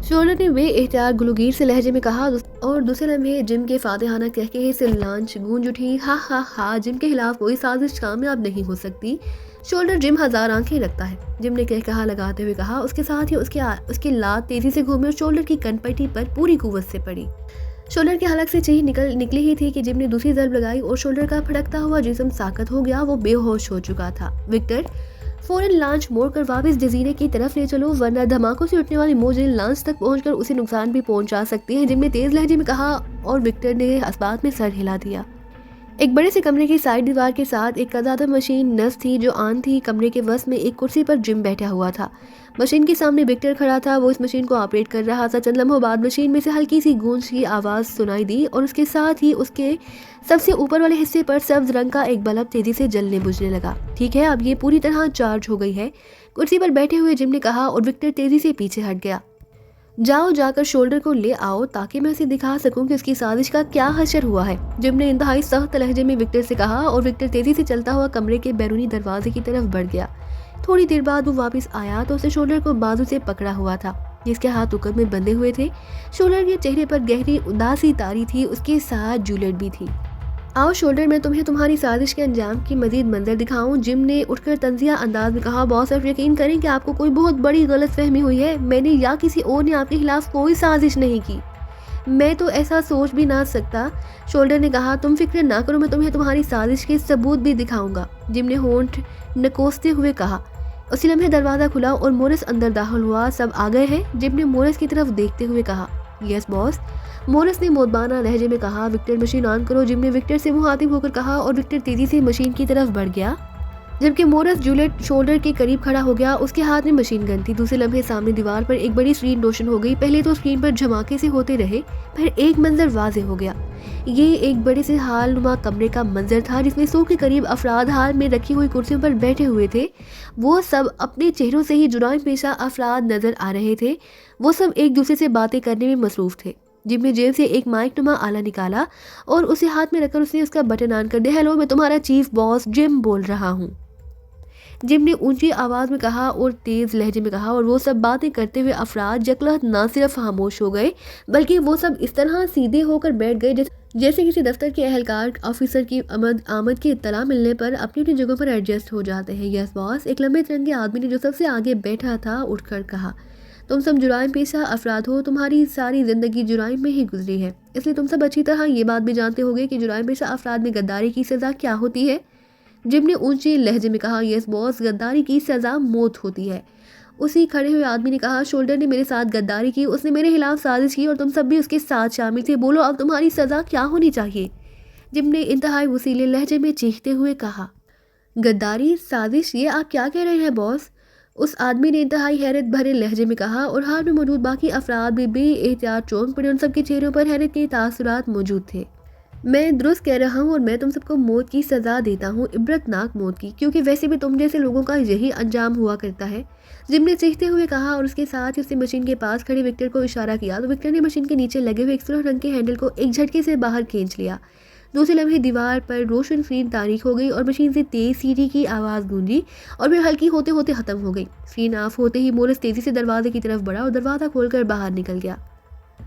Shoulder ने बेएहतियात गुलगीर से लहजे में कहा और दूसरे लम्हे जिम के फातिहाना कहके से लांच गूंज उठी। हा हा हा, जिम के खिलाफ कोई साजिश कामयाब नहीं हो सकती। शोल्डर जिम हजार आंखें रखता है, जिम ने कहा लगाते हुए कहा। उसके साथ ही उसकी लात तेजी से घूमी और शोल्डर की कनपट्टी पर पूरी कुव्वत से पड़ी। शोल्डर के हलक से चीख निकली ही थी कि जिम ने दूसरी जर्ब लगाई और शोल्डर का फड़कता हुआ जिस्म साकत हो गया। वो बेहोश हो चुका था। विक्टर, फौरन लांच मोड़कर वापस जजीरे की तरफ ले चलो, वरना धमाकों से उठने वाली मौजें लांच तक पहुंचकर उसे नुकसान भी पहुंचा सकती हैं, जिम ने तेज लहजे में कहा। और विक्टर ने इस बात में सर हिला दिया। एक बड़े से कमरे की साइड दीवार के साथ एक कज़ादा मशीन नस थी जो आन थी। कमरे के वस में एक कुर्सी पर जिम बैठा हुआ था। मशीन के सामने विक्टर खड़ा था। वो इस मशीन को ऑपरेट कर रहा था। चंद लम्हों बाद मशीन में से हल्की सी गूंज की आवाज़ सुनाई दी और उसके साथ ही उसके सबसे ऊपर वाले हिस्से पर सब्ज रंग का एक बल्ब तेजी से जलने बुझने लगा। ठीक है, अब ये पूरी तरह चार्ज हो गई है, कुर्सी पर बैठे हुए जिम ने कहा और विक्टर तेजी से पीछे हट गया। जाओ, जाकर शोल्डर को ले आओ ताकि मैं उसे दिखा सकूं कि उसकी साजिश का क्या हशर हुआ है, जिम ने इंतहाई सख्त लहजे में विक्टर से कहा। और विक्टर तेजी से चलता हुआ कमरे के बैरूनी दरवाजे की तरफ बढ़ गया। थोड़ी देर बाद वो वापस आया तो उसे शोल्डर को बाजू से पकड़ा हुआ था, जिसके हाथ उकत में बंधे हुए थे। शोल्डर के चेहरे पर गहरी उदासी तारी थी, उसके साथ जूलियट भी थी। आओ शोल्डर, मैं तुम्हें तुम्हारी साजिश के अंजाम की मजीद मंजर दिखाऊं, जिम ने उठकर तंजिया अंदाज में कहा। बॉस, आप यकीन करें कि आपको कोई बहुत बड़ी गलतफहमी हुई है। मैंने या किसी और ने आपके खिलाफ कोई साजिश नहीं की। मैं तो ऐसा सोच भी ना सकता, शोल्डर ने कहा। तुम फिक्र ना करो, मैं तुम्हें तुम्हारी साजिश के सबूत भी दिखाऊंगा, जिम ने होंठ नकोसते हुए कहा। उसी लम्हे दरवाज़ा खुला और मोरिस अंदर दाखिल हुआ। सब आ गए हैं, जिम ने मोरिस की तरफ देखते हुए कहा। यस बॉस, मोरिस ने मोदबाना लहजे में कहा। विक्टर, मशीन ऑन करो, जिम ने विक्टर से मुखातिब होकर कहा और विक्टर तेजी से मशीन की तरफ बढ़ गया, जबकि मोरिस जूलियट शोल्डर के करीब खड़ा हो गया। उसके हाथ में मशीन गन थी। दूसरे लम्हे सामने दीवार पर एक बड़ी स्क्रीन रोशन हो गई। पहले तो स्क्रीन पर झमाके से होते रहे, फिर एक मंजर वाजे हो गया। ये एक बड़े से हाल नुमा कमरे का मंजर था, जिसमें 100 के करीब अफराद हाल में रखी हुई कुर्सियों पर बैठे हुए थे। वो सब अपने चेहरों से ही जुराम पेशा अफराद नजर आ रहे थे। वो सब एक दूसरे से बातें करने में मसरूफ थे। जिम ने जेब से एक माइक नुमा आला निकाला और उसे हाथ में रखकर उसने उसका बटन ऑन कर दिया। हेलो, मैं तुम्हारा चीफ बॉस जिम बोल रहा हूँ, जिम ने ऊंची आवाज में कहा और तेज लहजे में कहा। और वो सब बातें करते हुए अफराद यकलहत ना सिर्फ खामोश हो गए, बल्कि वो सब इस तरह सीधे होकर बैठ गए जैसे किसी दफ्तर के अहलकार ऑफिसर की आमद की इत्तला मिलने पर अपनी अपनी जगहों पर एडजस्ट हो जाते हैं। यस बॉस, एक लंबे तिरंगे आदमी ने जो सबसे आगे बैठा था उठकर कहा। तुम सब जुराइम पेशा अफराद हो, तुम्हारी सारी जिंदगी जुराइम में ही गुजरी है, इसलिए तुम सब अच्छी तरह ये बात भी जानते होगे कि जुराइम पेशा अफराद में गद्दारी की सज़ा क्या होती है, जिम ने ऊंचे लहजे में कहा। यस बॉस, गद्दारी की सज़ा मौत होती है, उसी खड़े हुए आदमी ने कहा। शोल्डर ने मेरे साथ गद्दारी की, उसने मेरे खिलाफ साजिश की और तुम सब भी उसके साथ शामिल थे। बोलो अब तुम्हारी सज़ा क्या होनी चाहिए, जिम ने इंतहाई वसीले लहजे में चीखते हुए कहा। गद्दारी, साजिश, ये आप क्या कह रहे हैं बॉस, उस आदमी ने इंतहाई हैरत भरे लहजे में कहा। और हाल में मौजूद बाकी अफराद भी बेएहतियात चौंक पड़े। उन सबके चेहरों पर हैरत के तासुरात मौजूद थे। मैं दुरुस्त कह रहा हूँ और मैं तुम सबको मौत की सज़ा देता हूँ, इबरतनाक मौत की, क्योंकि वैसे भी तुम जैसे लोगों का यही अंजाम हुआ करता है, जिम ने चीखते हुए कहा। और उसके साथ ही उसने मशीन के पास खड़े विक्टर को इशारा किया तो विक्टर ने मशीन के नीचे लगे हुए एक सुर्ख रंग के हैंडल को एक झटके से बाहर खींच लिया। दूसरे लम्हे दीवार पर रोशन स्क्रीन तारीख हो गई और मशीन से तेज सीटी की आवाज़ गूंजी और फिर हल्की होते होते ख़त्म हो गई। स्क्रीन ऑफ होते ही मोरिस तेज़ी से दरवाजे की तरफ बढ़ा और दरवाज़ा खोलकर बाहर निकल गया।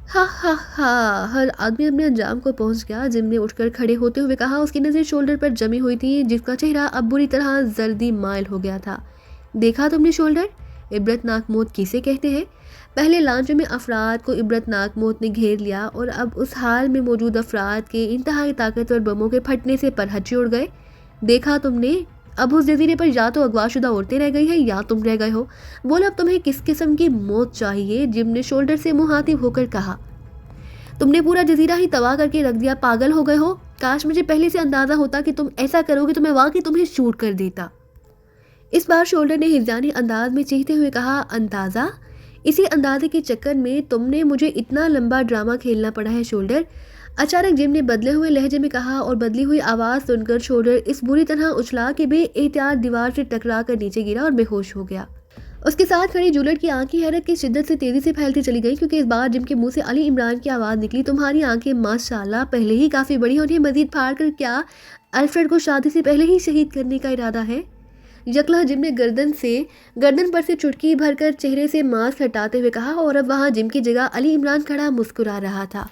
हा हा हा, हर आदमी अपने अंजाम को पहुंच गया, जिम ने उठकर खड़े होते हुए कहा। उसकी नज़र शोल्डर पर जमी हुई थी, जिसका चेहरा अब बुरी तरह जर्दी माइल हो गया था। देखा तुमने शोल्डर, इबरतनाक मौत किसे कहते हैं। पहले लांचों में अफराद को इबरतनाक मौत ने घेर लिया और अब उस हाल में मौजूद अफराद के इंतहाई ताकतवर बमों के फटने से परहच्चे उड़ गए। देखा तुमने, अब उस जजीरे पर या तो अगवाशुदा औरतें रह गई हैं या तुम रह गए हो। बोलो अब तुम्हें किस किस्म की मौत चाहिए, जिम ने शोल्डर से मुहातिब होकर कहा। तुमने पूरा जजीरा ही तबाह करके रख दिया, पागल हो गए हो। काश मुझे पहले से अंदाजा होता कि तुम ऐसा करोगे तो मैं वाकई तुम्हें शूट कर देता। इस बार शोल्डर ने हिज़ानी अंदाज में चीखते हुए कहा। अंदाज़ा, इसी अंदाजे के चक्कर में तुमने मुझे इतना लंबा ड्रामा खेलना पड़ा है शोल्डर, अचानक जिम ने बदले हुए लहजे में कहा। और बदली हुई आवाज़ सुनकर शोल्डर इस बुरी तरह उछला कि बेएहतियात दीवार से टकरा कर नीचे गिरा और बेहोश हो गया। उसके साथ खड़ी जूलियट की आंखें हैरत की शिद्दत से तेजी से फैलती चली गई, क्योंकि इस बार जिम के मुंह से अली इमरान की आवाज़ निकली। तुम्हारी आंखें माशाल्लाह पहले ही काफ़ी बड़ी और ये मजीद फाड़ कर क्या अल्फ्रेड को शादी से पहले ही शहीद करने का इरादा है। यकला जिम ने गर्दन पर से चुटकी भरकर चेहरे से मास्क हटाते हुए कहा, और अब वहाँ जिम की जगह अली इमरान खड़ा मुस्कुरा रहा था।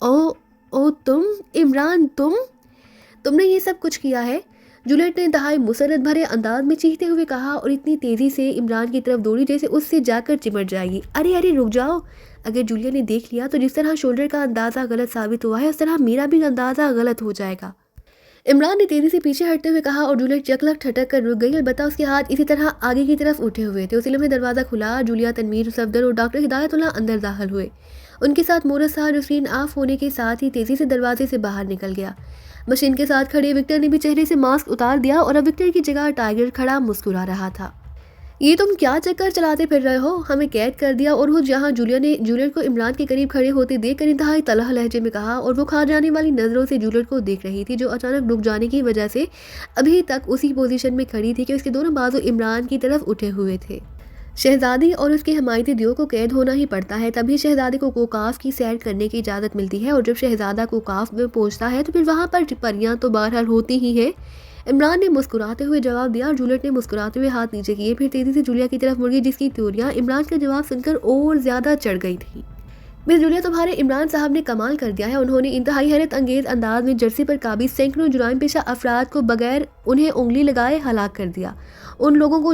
ओ ओ तुम इमरान, तुमने ये सब कुछ किया है? जूलियट ने इंतहाई मुसरत भरे अंदाज में चीखते हुए कहा और इतनी तेजी से इमरान की तरफ दौड़ी जैसे उससे जाकर चिमट जाएगी। अरे अरे रुक जाओ। अगर जूलिया ने देख लिया तो जिस तरह शोल्डर का अंदाज़ा गलत साबित हुआ है उस तरह मेरा भी अंदाज़ा गलत हो जाएगा। इमरान ने तेजी से पीछे हटते हुए कहा और जूलियट यकलक ठटक कर रुक गई। अलबत्ता उसके हाथ इसी तरह आगे की तरफ उठे हुए थे। उसी लम्हे दरवाज़ा खुला। जूलिया, तनवीर, सफदर और डॉक्टर हिदायतुल्लाह अंदर दाखिल हुए। उनके साथ मोरस था जो स्क्रीन ऑफ होने के साथ ही तेज़ी से दरवाजे से बाहर निकल गया। मशीन के साथ खड़े विक्टर ने भी चेहरे से मास्क उतार दिया और अब विक्टर की जगह टाइगर खड़ा मुस्कुरा रहा था। ये तुम क्या चक्कर चलाते फिर रहे हो? हमें कैद कर दिया। और वो जहाँ जूलियट को इमरान के करीब खड़े होते देखकर इंतहाई तलह लहजे में कहा और वो खा जाने वाली नज़रों से जूलियट को देख रही थी जो अचानक रुक जाने की वजह से अभी तक उसी पोजीशन में खड़ी थी कि उसके दोनों बाजू इमरान की तरफ उठे हुए थे। शहजादी और उसके हमायती दियो को कैद होना ही पड़ता है, तभी शहजादी को कोकाफ की सैर करने की इजाज़त मिलती है और जब शहजादा कोकाफ में पहुंचता है तो फिर वहाँ पर परियां तो बहरहाल होती ही है। इमरान ने मुस्कुराते हुए जवाब दिया और जूलियट ने मुस्कुराते हुए हाथ नीचे किए। फिर तेज़ी से जूलिया की तरफ मुड़ी जिसकी त्योरियाँ इमरान का जवाब सुनकर और ज़्यादा चढ़ गई थी। मिस जूलिया, तुम्हारे इमरान साहब ने कमाल कर दिया है। उन्होंने इंतहाई हैरत अंगेज अंदाज में जर्सी पर काबिज सैकड़ों जुराइम पेशा अफराद को बगैर उन्हें उंगली लगाए हलाक कर दिया। उन लोगों को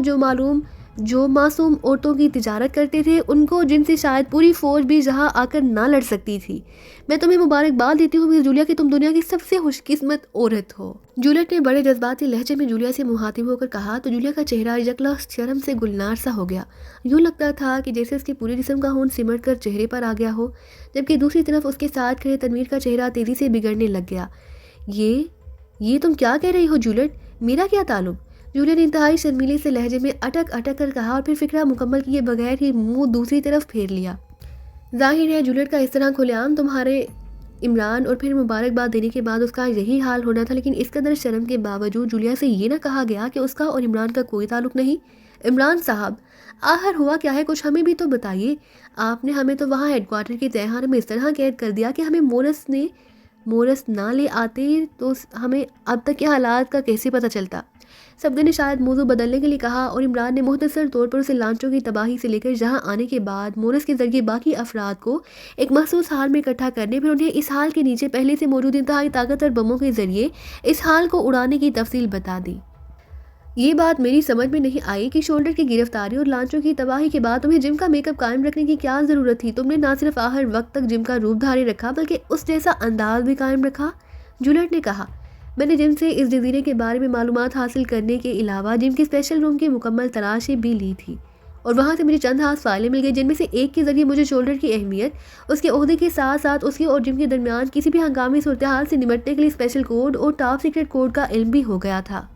जो मासूम औरतों की तिजारत करते थे, उनको जिनसे शायद पूरी फौज भी जहां आकर ना लड़ सकती थी। मैं तुम्हें मुबारकबाद देती हूँ मिस जूलिया कि तुम दुनिया की सबसे खुशकिस्मत औरत हो। जूलियट ने बड़े जज्बाती लहजे में जूलिया से मुखातिब होकर कहा तो जूलिया का चेहरा यकला शर्म से गुलनार सा हो गया। यूँ लगता था कि जैसे उसके पूरे जिस्म का खून सिमट कर चेहरे पर आ गया हो, जबकि दूसरी तरफ उसके साथ खड़े तनवीर का चेहरा तेज़ी से बिगड़ने लग गया। ये तुम क्या कह रही हो जूलियट? मेरा क्या ताल्लुक? जूलिया ने इंतहाई शर्मीले से लहजे में अटक अटक कर कहा और फिर फिक्रा मुकम्मल किए बगैर ही मुंह दूसरी तरफ फेर लिया। जाहिर है जूलियट का इस तरह खुलेआम तुम्हारे इमरान और फिर मुबारकबाद देने के बाद उसका यही हाल होना था, लेकिन इस कदर शर्म के बावजूद जूलिया से ये ना कहा गया कि उसका और इमरान का कोई ताल्लुक नहीं। इमरान साहब, आखिर हुआ क्या है? कुछ हमें भी तो बताइए। आपने हमें तो वहाँ हेडक्वार्टर के तहखाने में इस तरह कैद कर दिया कि हमें मोरस ना ले आते तो हमें अब तक के हालात का कैसे पता चलता। सफदर ने शायद मौजू बदलने के लिए कहा और इमरान ने मुख्तसर तौर पर उसे लांचों की तबाही से लेकर जहां आने के बाद मोरस के जरिए बाकी अफराद को एक महसूस हाल में इकट्ठा करने, फिर उन्हें इस हाल के नीचे पहले से मौजूद इंतहाई ताकतवर बमों के जरिए इस हाल को उड़ाने की तफसील बता दी। ये बात मेरी समझ में नहीं आई कि शोल्डर की गिरफ्तारी और लांचों की तबाही के बाद तुम्हें जिम का मेकअप कायम रखने की क्या ज़रूरत थी? तुमने ना सिर्फ आखिर वक्त तक जिम का रूप धारे रखा बल्कि उस जैसा अंदाज भी कायम रखा। जूलियट ने कहा, मैंने जिम से इस जजीरे के बारे में मालूमात हासिल करने के अलावा जिम की स्पेशल रूम की मुकम्मल तलाशी भी ली थी और वहाँ से मुझे चंद हाथ फाइलें मिल गई जिनमें से एक के जरिए मुझे शोल्डर की अहमियत, उसके ओहदे के साथ साथ उसके और जिम के दरमियान किसी भी हंगामी सूरत हाल से निपटने के लिए स्पेशल कोड और टॉप सीक्रेट कोड का इल्म भी हो गया था।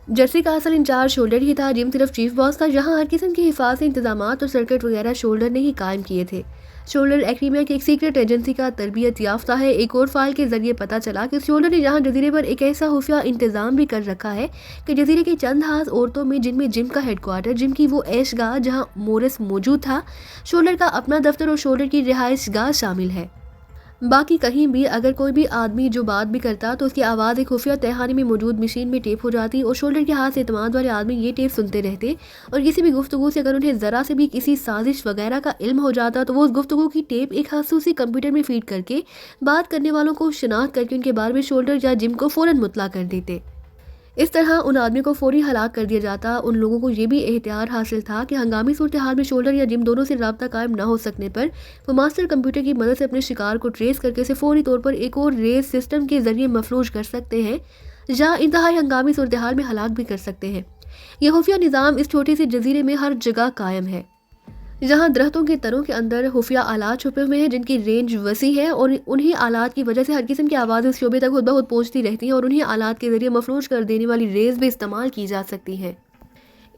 जर्सी का असल इंचार्ज शोल्डर ही था। जिम सिर्फ चीफ बॉस था। यहाँ हर किस्म के हिफाजती इंतजाम और सर्किट वगैरह शोल्डर ने ही कायम किए थे। शोल्डर एक्रीमिया की एक सीक्रेट एजेंसी का तरबियत याफ्ता है। एक और फाइल के जरिए पता चला कि शोल्डर ने यहाँ जजीरे पर एक ऐसा खुफिया इंतजाम भी कर रखा है कि जजीरे की चंद हाथ औरतों में, जिनमें जिम का हेडक्वार्टर, जिम की वो ऐशगाह जहाँ मोरस मौजूद था, शोल्डर का अपना दफ्तर और शोल्डर की रिहाइशगाह शामिल है। बाकी कहीं भी अगर कोई भी आदमी जो बात भी करता तो उसकी आवाज़ एक खुफिया तहखाने में मौजूद मशीन में टेप हो जाती और शोल्डर के हाथ से इत्मीनान वाले आदमी ये टेप सुनते रहते और किसी भी गुफ्तगू से अगर उन्हें ज़रा से भी किसी साजिश वगैरह का इल्म हो जाता तो वो उस गुफ्तगू की टेप एक खसूसी कंप्यूटर में फीड करके बात करने वालों को शिनाख्त करके उनके बारे में शोल्डर या जिम को फ़ौरन मुतला कर देते। इस तरह उन आदमी को फौरी हलाक कर दिया जाता। उन लोगों को ये भी एहतियार हासिल था कि हंगामी सूरत हाल में शोल्डर या जिम दोनों से रब्ता कायम ना हो सकने पर वो मास्टर कंप्यूटर की मदद से अपने शिकार को ट्रेस करके उसे फौरी तौर पर एक और रेस सिस्टम के जरिए मफलूज कर सकते हैं या इंतहाई हंगामी सूरत हाल में हलाक भी कर सकते हैं। यह खुफिया निज़ाम इस छोटे से जजीरे में हर जगह कायम है, जहाँ दरख्तों के तरों के अंदर खुफिया आलात छुपे हुए हैं जिनकी रेंज वसी है और उन्हीं आलात की वजह से हर किस्म की आवाज़ें उस शोबे तक खुद ब खुद पहुँचती रहती हैं और उन्हीं आलात के जरिए मफलूज कर देने वाली रेज भी इस्तेमाल की जा सकती हैं।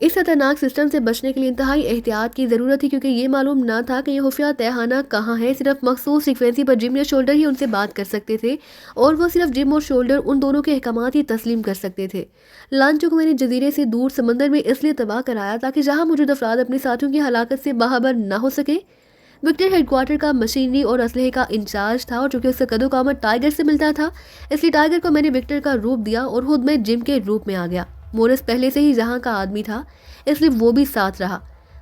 इस खतरनाक सिस्टम से बचने के लिए इंतहाई एहतियात की ज़रूरत थी क्योंकि ये मालूम ना था कि यह खुफिया तहखाना कहाँ है। सिर्फ मखसूस फ्रीक्वेंसी पर जिम या शोल्डर ही उनसे बात कर सकते थे और वो सिर्फ जिम और शोल्डर उन दोनों के अहकामात ही तस्लीम कर सकते थे। लांचों को मैंने जजीरे से दूर समंदर में इसलिए तबाह कराया ताकि जहाँ मौजूद अफराद अपने साथियों की हलाकत से बाहबर ना हो सके। विक्टर हेडक्वार्टर का मशीनरी और असलहे का इंचार्ज था और चूंकि उसका कदोकामत टाइगर से मिलता था इसलिए टाइगर को मैंने विक्टर का रूप दिया और खुद मैं जिम के रूप में आ गया। मोरिस पहले से ही जहाँ का आदमी था, इसलिए वो भी साथ रहा।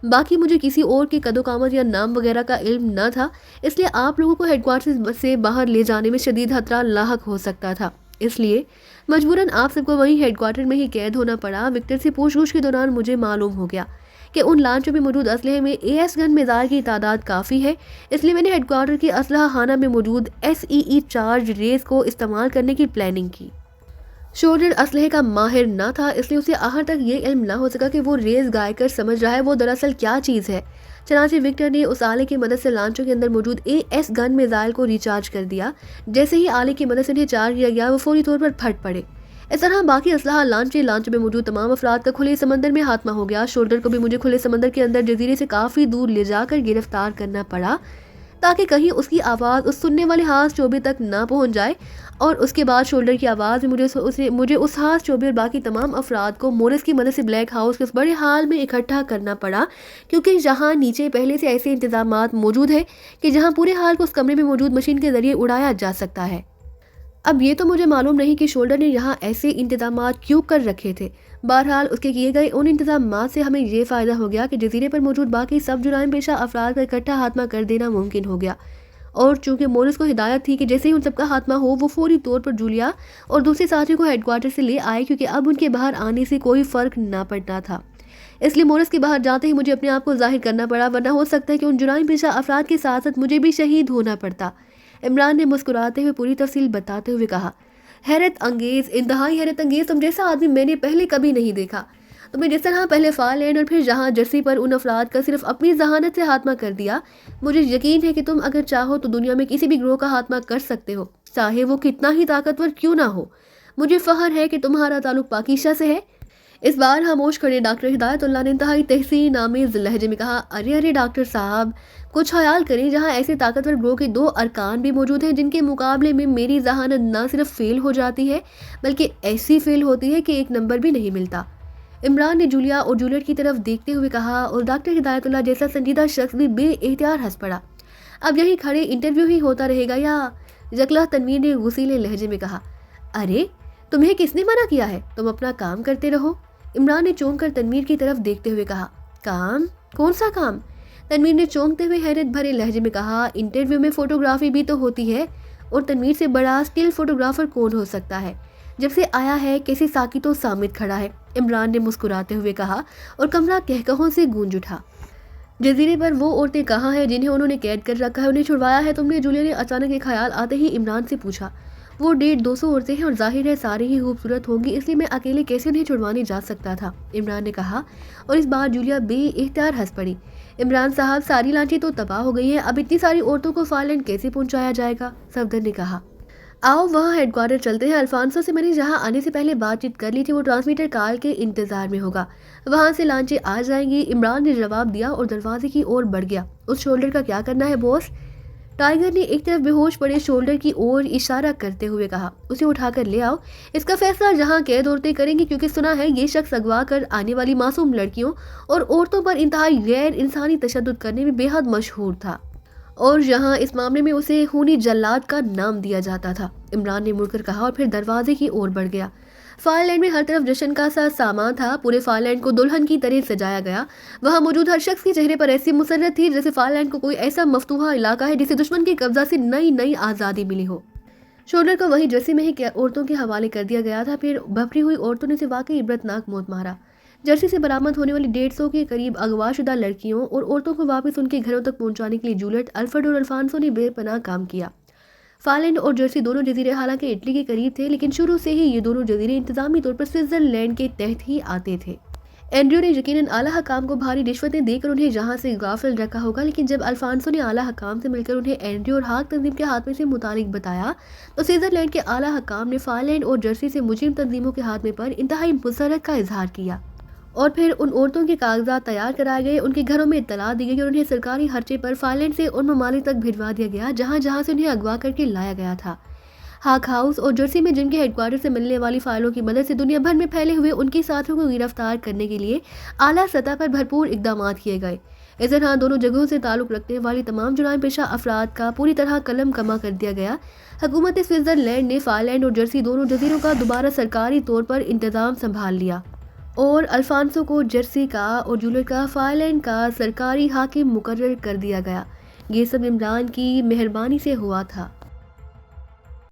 बाकी मुझे किसी और के कदोकामत या नाम वगैरह का इल्म न था, इसलिए आप लोगों को हेडक्वार्टर से बाहर ले जाने में शदीद खतरा लाहक हो सकता था। इसलिए मजबूरन आप सबको वहीं हेडक्वार्टर में ही कैद होना पड़ा। विक्टर से पूछगछ के दौरान मुझे मालूम हो गया कि उन लांचों में मौजूद असलहे में एएस गन मिसाइल की तादाद काफ़ी है, इसलिए मैंने हेडक्वार्टर के असलहा खाना में मौजूद SEE चार्ज रेस को इस्तेमाल करने की प्लानिंग की। शोल्डर असलहे का माहिर ना था, इसलिए उसे आहर तक ये इल्म ना हो सका कि वो रेस गाय कर समझ रहा है वो दरअसल क्या चीज़ है। चनाचे विक्टर ने उस आले की मदद से लांचों के अंदर मौजूद AS गन मिसाइल को रिचार्ज कर दिया। जैसे ही आले की मदद से उन्हें चार्ज किया गया, वो फौरी तौर पर फट पड़े। इस तरह बाकी असलहा लांचों में मौजूद तमाम अफराद का खुले समंदर में हाथमा हो गया। शोल्डर को भी मुझे खुले समंदर के अंदर जजीरे से काफ़ी दूर ले जाकर गिरफ्तार करना पड़ा, ताकि कहीं उसकी आवाज़ उस सुनने वाले हाथ चोबे तक ना पहुंच जाए। और उसके बाद शोल्डर की आवाज़ में मुझे उस हाथ चोबे और बाकी तमाम अफराद को मोरिस की मदद से ब्लैक हाउस के उस बड़े हाल में इकट्ठा करना पड़ा, क्योंकि जहां नीचे पहले से ऐसे इंतजामात मौजूद है कि जहां पूरे हाल को उस कमरे में मौजूद मशीन के जरिए उड़ाया जा सकता है। अब ये तो मुझे मालूम नहीं कि शोल्डर ने यहाँ ऐसे इंतजामात क्यों कर रखे थे। बहरहाल उसके किए गए उन इंतजामात से हमें ये फ़ायदा हो गया कि जजीरे पर मौजूद बाकी सब जुराइम पेशा अफराद का इकट्ठा हाथमा कर देना मुमकिन हो गया। और चूंकि मोरिस को हिदायत थी कि जैसे ही उन सबका हाथमा हो वो फौरी तौर पर जूलिया और दूसरे साथियों को हेडक्वार्टर से ले आए, क्योंकि अब उनके बाहर आने से कोई फ़र्क ना पड़ना था। इसलिए मोरिस के बाहर जाते ही मुझे अपने आप को जाहिर करना पड़ा, वरना हो सकता है कि उन जुराइम पेशा अफराद के साथ साथ मुझे भी शहीद होना पड़ता। इमरान ने मुस्कुराते हुए पूरी तफसील बताते हुए कहा, हैरत अंगेज़, इंतहाई हैरत अंगेज़, तुम जैसा आदमी मैंने पहले कभी नहीं देखा। तुम्हें जिस तरह पहले फालैंड और फिर जहां जर्सी पर उन अफराद का सिर्फ अपनी जहानत से हाथमा कर दिया, मुझे यकीन है कि तुम अगर चाहो तो दुनिया में किसी भी ग्रोह का हाथमा कर सकते हो, चाहे वो कितना ही ताकतवर क्यों ना हो। मुझे फ़ख्र है कि तुम्हारा ताल्लुक पाकीशा से है। इस बार खामोश खड़े डॉक्टर हिदायतुल्लाह ने इंतहाई तहसीन आमेज़ लहजे में कहा, अरे डॉक्टर साहब, कुछ ख्याल करें, जहां ऐसे ताकतवर ग्रोह के 2 अरकान भी मौजूद हैं जिनके मुकाबले में मेरी जहानत ना सिर्फ फेल हो जाती है बल्कि ऐसी फेल होती है कि 1 नंबर भी नहीं मिलता। इमरान ने जूलिया और जूलियट की तरफ देखते हुए कहा, और डॉक्टर हिदायतुल्लाह जैसा संजीदा शख्स भी बेएहतियार हंस पड़ा। अब यही खड़े इंटरव्यू ही होता रहेगा या? जकला तनवीर ने गुस्सीले लहजे में कहा, अरे तुम्हें किसने मना किया है, तुम अपना काम करते रहो। इमरान ने चौंक कर तनवीर की तरफ देखते हुए कहा, काम? कौन सा काम? तनवीर ने चौंकते हुए हैरत भरे लहजे में कहा, इंटरव्यू में फोटोग्राफी भी तो होती है, और तनवीर से बड़ा स्टिल फोटोग्राफर कौन हो सकता है? जब से आया है कैसे साकी तो सामित खड़ा है, इमरान ने मुस्कुराते हुए कहा, और कमरा कहकहों से गूंज उठा। जजीरे पर वो औरतें कहाँ हैं जिन्हें उन्होंने कैद कर रखा है, उन्हें छुड़वाया है तुमने? जूलिया ने अचानक एक ख्याल आते ही इमरान से पूछा। वो 150-200 औरतें हैं और जाहिर है सारी ही खूबसूरत होंगी, इसलिए मैं अकेले कैसे उन्हें छुड़वाने जा सकता था, इमरान ने कहा। और इस बार जूलिया बेइख्तियार हंस पड़ी। इमरान साहब, सारी लांचें तो तबाह हो गई हैं, अब इतनी सारी औरतों को फालैंड कैसे पहुंचाया जाएगा? सफदर ने कहा, आओ वहाँ हेडक्वार्टर चलते हैं। अल्फांसो से मैंने जहाँ आने से पहले बातचीत कर ली थी, वो ट्रांसमीटर कॉल के इंतजार में होगा, वहाँ से लांचें आ जाएंगी। इमरान ने जवाब दिया और दरवाजे की ओर बढ़ गया। उस शोल्डर का क्या करना है बॉस? टाइगर ने एक तरफ बेहोश पड़े शोल्डर की ओर इशारा करते हुए कहा, उसे उठाकर ले आओ। इसका फैसला जहां कैद औरतें करेंगी, क्योंकि सुना है ये शख्स अगवा कर आने वाली मासूम लड़कियों और औरतों पर इंतहाई गैर इंसानी तशद्दुद करने में बेहद मशहूर था, और यहाँ इस मामले में उसे खूनी जल्लाद का नाम दिया जाता था। इमरान ने मुड़कर कहा और फिर दरवाजे की ओर बढ़ गया। फालैंड में हर तरफ जश्न का सा सामान था। पूरे फालैंड को दुल्हन की तरह सजाया गया। वहां मौजूद हर शख्स के चेहरे पर ऐसी मुसर्रत थी जैसे फालैंड को कोई ऐसा मफतूहा इलाका है जिसे दुश्मन के कब्जा से नई नई आज़ादी मिली हो। शोल्डर को वही जर्सी में ही औरतों के हवाले कर दिया गया था। फिर भपरी हुई औरतों ने से वाकई इबरतनाक मौत मारा। जर्सी से बरामद होने वाली 150 के करीब अगवाशुदा लड़कियों और औरतों को वापस उनके घरों तक पहुंचाने के लिए जूलियट, अल्फ्रेड और अल्फांसो ने बेपनाह काम किया। फालैंड और जर्सी दोनों जजीरे हालांकि इटली के करीब थे, लेकिन शुरू से ही ये दोनों जजीरे इंतजामी तौर पर स्विट्जरलैंड के तहत ही आते थे। एंड्रयू ने यकीनन आला हकाम को भारी रिश्वतें देकर उन्हें जहां से गाफिल रखा होगा, लेकिन जब अल्फांसो ने आला हकाम से मिलकर उन्हें एंड्रयू और हाक तंजीम के हाथ में से मुतालिक बताया, तो स्विट्जरलैंड के आला हकाम ने फालैंड और जर्सी से मुजरिम तंजीमों के हाथ में पर इंतहाई मुसर्रत का इजहार किया। और फिर उन औरतों के कागजात तैयार कराए गए, उनके घरों में इत्तला दी गई और उन्हें सरकारी खर्चे पर फालैंड से उन ममालिक तक भिजवा दिया गया जहां जहां से उन्हें अगवा करके लाया गया था। हाक हाउस और जर्सी में जिनके हेडक्वार्टर से मिलने वाली फाइलों की मदद से दुनिया भर में फैले हुए उनके साथियों को गिरफ्तार करने के लिए आला सतह पर भरपूर इकदाम किए गए। इस तरह दोनों जगहों से ताल्लुक रखने वाली तमाम जुराइम पेशा अफराद का पूरी तरह कलम कमा कर दिया गया। हुकूमत स्विट्जरलैंड ने फालैंड और जर्सी दोनों जजीरों का दोबारा सरकारी तौर पर इंतजाम संभाल लिया। और अल्फांसो को जर्सी का और जूलियट का फायलैंड का सरकारी हाकिम मुकर्रर कर दिया गया। ये सब इमरान की मेहरबानी से हुआ था।